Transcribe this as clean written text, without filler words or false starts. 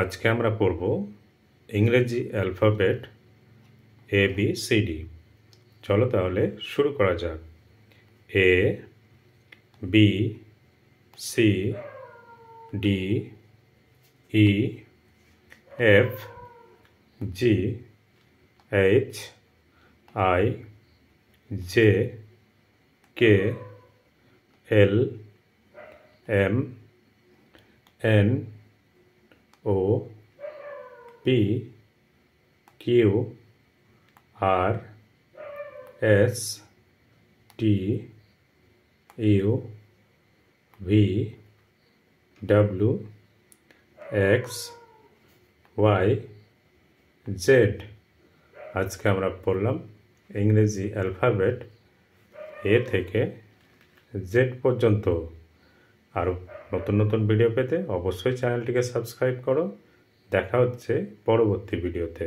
আজকে আমরা পড়ব ইংরেজি অ্যালফাবেট ABCD। চলো তাহলে শুরু করা যাক। A B C D E F G H I J K L M N O P Q R S T U V W X Y Z। আজকে আমরা পড়লাম ইংরেজি অ্যালফাবেট এ থেকে জেড পর্যন্ত। আরও নতুন নতুন ভিডিও পেতে অবশ্যই চ্যানেলটিকে সাবস্ক্রাইব করো। দেখা হচ্ছে পরবর্তী ভিডিওতে।